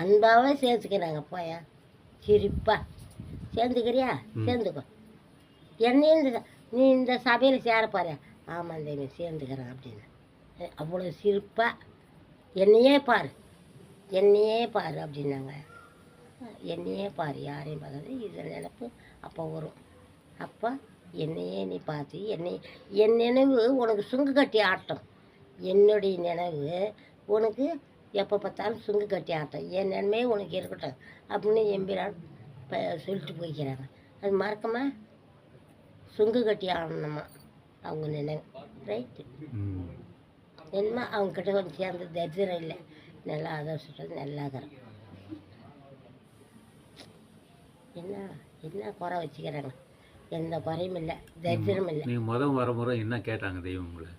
அன்பாவே சேர்த்துக்கிறாங்க போயா சிரிப்பா சேர்ந்துக்கிறியா சேர்ந்துக்கோ என்னையும் நீ இந்த சபையில் சேரப்பாரு ஆமாம் தேவி சேர்ந்துக்கிறேன் அப்படின்னு அவ்வளோ சிரிப்பாக என்னையே பாரு அப்படின்னாங்க. என்னையே பாரு யாரையும் பார்க்காது இது நினப்பு அப்போ வரும். அப்போ என்னையே நீ பார்த்து என் நினைவு உனக்கு சுங்கு கட்டி ஆட்டம். என்னுடைய நினைவு உனக்கு எப்போ பார்த்தாலும் சுங்கு கட்டி ஆட்டம். என் நினைவே உனக்கு இருக்கட்டும் அப்படின்னு எம்பிரான் சொல்லிட்டு போய்க்கிறாங்க. அது மறக்காம சுங்கு கட்டி ஆடணுமா அவங்க நினைவு. ரைட்டு என்னமா அவங்கக்கிட்ட கொஞ்சம் சேர்ந்து தரிசனம் இல்லை. நல்லா அதை சொல்கிறது நல்லா இருக்கிறேன். என்ன குறை வச்சுக்கிறாங்க? எந்த குறையும் இல்லை, தரிசனம் இல்லை. நீங்கள் முதல் முறை என்ன கேட்டாங்க தெய்வம் உங்களை?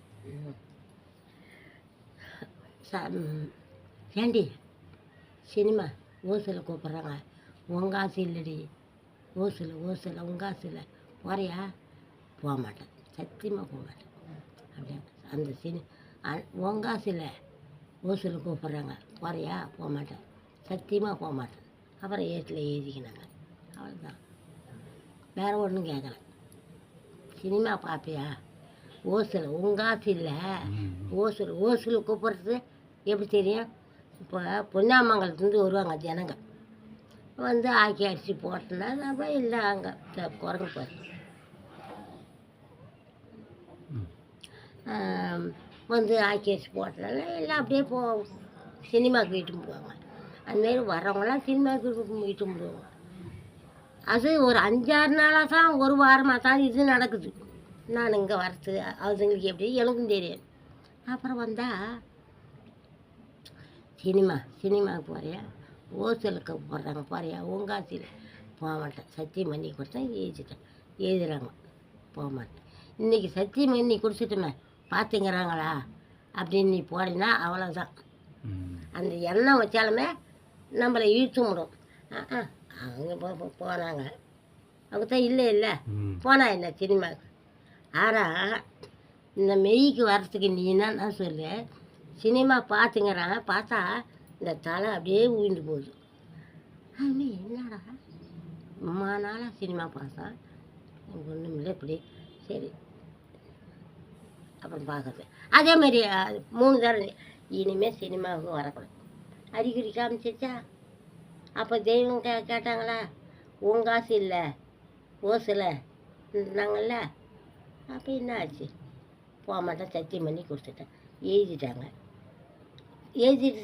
ஏண்டி சினிமா ஓசில் கூப்பிட்றாங்க, உங்காசு இல்லடி, ஓசில் உங்காசில் போறியா? போக மாட்டேன், சத்தியமாக போக மாட்டேன் அப்படியே. அந்த உங்காசில் ஓசில் கூப்பிட்றாங்க, போறியா? போக மாட்டேன், சத்தியமாக போக மாட்டேன். அப்புறம் ஏட்டில் எழுதிக்கினாங்க, அவ்வளோதான். வேறு ஒன்றும் கேட்கல. சினிமா பார்ப்பியா? ஓசில் உங்காசு இல்லை, ஓசில் கூப்பிட்றது எப்படி தெரியும்? இப்போ பொன்னாமங்கலத்துலேருந்து வருவாங்க ஜனங்க, வந்து ஆக்கி அடித்து போட்டோன்னா நம்ம இல்லை அங்கே குரங்கு போய் வந்து ஆக்கி அடித்து போட்டனால எல்லாம் அப்படியே சினிமாவுக்கு வீட்டு போவாங்க. அதுமாரி வர்றவங்களாம் சினிமாவுக்கு வீட்டு போவாங்க. அது ஒரு 5-6 நாளாக தான், ஒரு வாரமாக தான் இது நடக்குது. நான் இங்கே வரது அதுங்களுக்கு எப்படி எனக்கும் தெரியாது. அப்புறம் வந்தால் சினிமாவுக்கு போறியா? ஓசலுக்கு போடுறாங்க, போறியா? உங்காசியில் போக மாட்டேன், சத்தியம் பண்ணி கொடுத்தேன், எழுதுறாங்க, போக மாட்டேன். இன்றைக்கி சத்தியம் பண்ணி குடிச்சிட்டுமே பார்த்துங்கிறாங்களா அப்படின்னு நீ போனீங்கன்னா அவ்வளோதான். அந்த எண்ணம் வச்சாலுமே நம்மளை இழுத்து விடும். அவங்க போனாங்க, அவங்க தான் இல்லை போனா என்ன சினிமாவுக்கு. ஆனால் இந்த மெய்க்கு வர்றதுக்கு நீ என்ன சொல்லு, சினிமா பார்த்துங்கிறாங்க, பார்த்தா இந்த தலை அப்படியே உயிர்ந்து போகுது. அது என்னடா அம்மா நாளாக சினிமா பார்த்தோம், ஒன்றும் இல்லை இப்படி சரி அப்புறம் பார்க்குறது. அதேமாரி 3 தடவை இனிமேல் சினிமாவுக்கு வரக்கூடாது அறிகுறி காமிச்சிச்சா. அப்போ தெய்வம் கேட்டாங்களா? உங்காசு இல்லை ஓசில் நாங்கள்ல. அப்போ என்ன ஆச்சு? போக மாட்டேன், சத்தியம் பண்ணி கொடுத்துட்டேன், எழுதிட்டாங்க. எழுதிட்டு